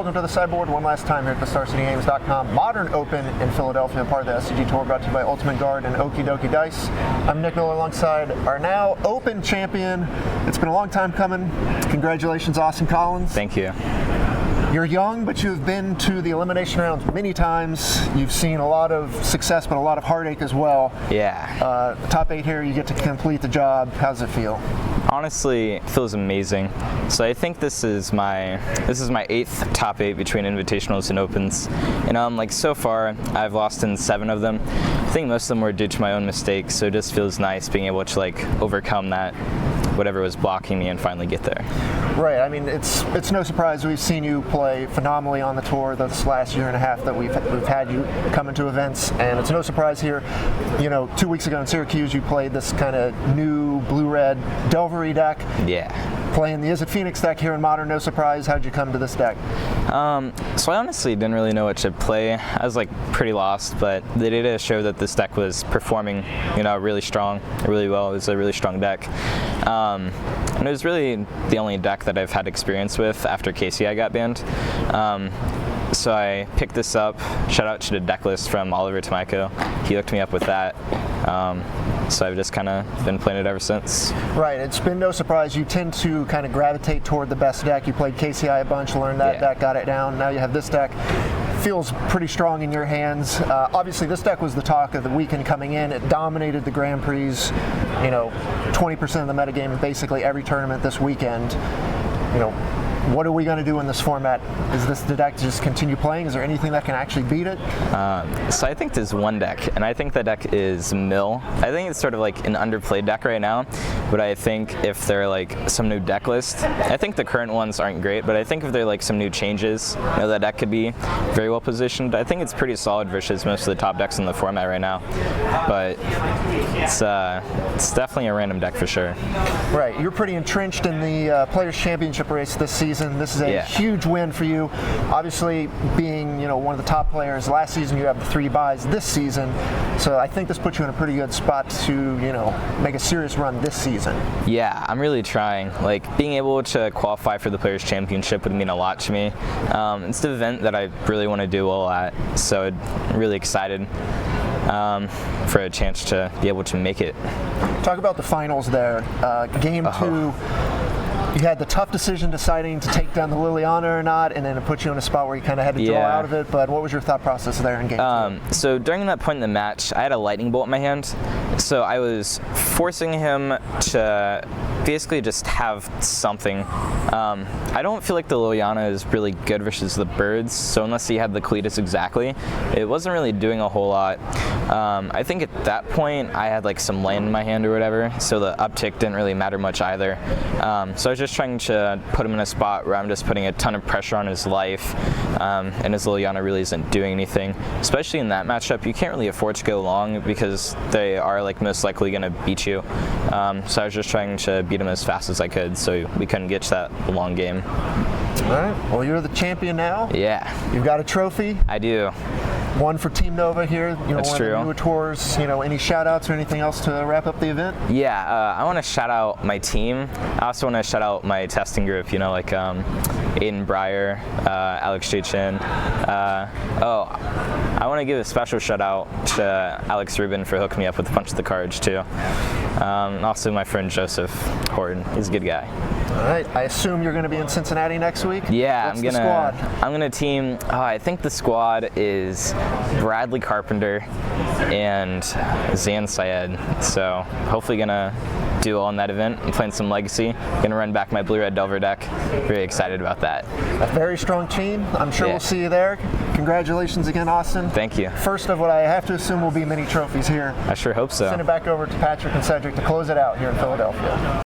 welcome to the sideboard one last time here at the StarCityGames.com Modern Open in Philadelphia, part of the SCG Tour, brought to you by Ultimate Guard and Okie Dokie Dice. I'm Nick Miller alongside our now Open champion. It's been a long time coming. Congratulations, Austin Collins. Thank you. You're young, but you've been to the elimination rounds many times. You've seen a lot of success, but a lot of heartache as well. Yeah. Top 8 here, you get to complete the job. How does it feel? Honestly, it feels amazing. So I think this is my 8th top 8 between invitationals and opens, and like so far I've lost in 7 of them. I think most of them were due to my own mistakes, so it just feels nice being able to like overcome that, whatever was blocking me, and finally get there. Right. I mean, it's no surprise we've seen you play phenomenally on the tour this last year and a half that we've had you come into events, and it's no surprise here. You know, 2 weeks ago in Syracuse, you played this kind of new blue-red Delvery deck. Yeah. Playing the Is It Phoenix deck here in Modern, no surprise. How'd you come to this deck? So I honestly didn't really know what to play. I was like pretty lost, but the data showed that this deck was performing, really strong, really well. It was a really strong deck. And it was really the only deck that I've had experience with after KCI got banned. So I picked this up. Shout out to the deck list from Oliver Tomiko. He hooked me up with that. So I've just kind of been playing it ever since. Right, it's been no surprise. You tend to kind of gravitate toward the best deck. You played KCI a bunch, learned that deck, got it down. Now you have this deck. Feels pretty strong in your hands. Obviously, this deck was the talk of the weekend coming in. It dominated the Grand Prix, 20% of the metagame in basically every tournament this weekend. What are we going to do in this format? Is this the deck to just continue playing? Is there anything that can actually beat it? So I think there's one deck, and I think that deck is Mill. I think it's sort of like an underplayed deck right now, but I think if they're like some new deck list, I think the current ones aren't great, but I think if they're like some new changes, that deck could be very well positioned. I think it's pretty solid versus most of the top decks in the format right now, but it's definitely a random deck for sure. Right, you're pretty entrenched in the Players' Championship race this season. This is a huge win for you. Obviously, being one of the top players last season, you have the 3 buys this season. So I think this puts you in a pretty good spot to make a serious run this season. Yeah, I'm really trying. Like being able to qualify for the Players' Championship would mean a lot to me. It's the event that I really want to do well at. So I'm really excited for a chance to be able to make it. Talk about the finals there. Game 2. You had the tough decision deciding to take down the Liliana or not, and then it put you in a spot where you kind of had to draw out of it. But what was your thought process there in game 2? So during that point in the match, I had a lightning bolt in my hand. So I was forcing him to basically just have something. I don't feel like the Liliana is really good versus the birds, so unless he had the Cletus exactly, it wasn't really doing a whole lot. I think at that point I had like some land in my hand or whatever, so the uptick didn't really matter much either. So I was just trying to put him in a spot where I'm just putting a ton of pressure on his life, and his Liliana really isn't doing anything. Especially in that matchup, you can't really afford to go long because they are like most likely going to beat you. So I was just trying to beat him as fast as I could so we couldn't get to that long game. All right, well, you're the champion now. Yeah. You've got a trophy. I do. One for Team Nova here, That's one true. of the newer tours. Any shout outs or anything else to wrap up the event? Yeah, I want to shout out my team. I also want to shout out my testing group, like Aiden Breyer, Alex Chachin. I want to give a special shout out to Alex Rubin for hooking me up with a bunch of the cards too. And also my friend Joseph Horton. He's a good guy. All right. I assume you're going to be in Cincinnati next week? Yeah, What's the squad? I'm gonna team. I think the squad is Bradley Carpenter and Zan Syed. So hopefully gonna do well in that event. I'm playing some Legacy. Gonna run back my blue-red Delver deck. Very excited about that. A very strong team. I'm sure we'll see you there. Congratulations again, Austin. Thank you. First of what I have to assume will be many trophies here. I sure hope so. Send it back over to Patrick and Cedric to close it out here in Philadelphia.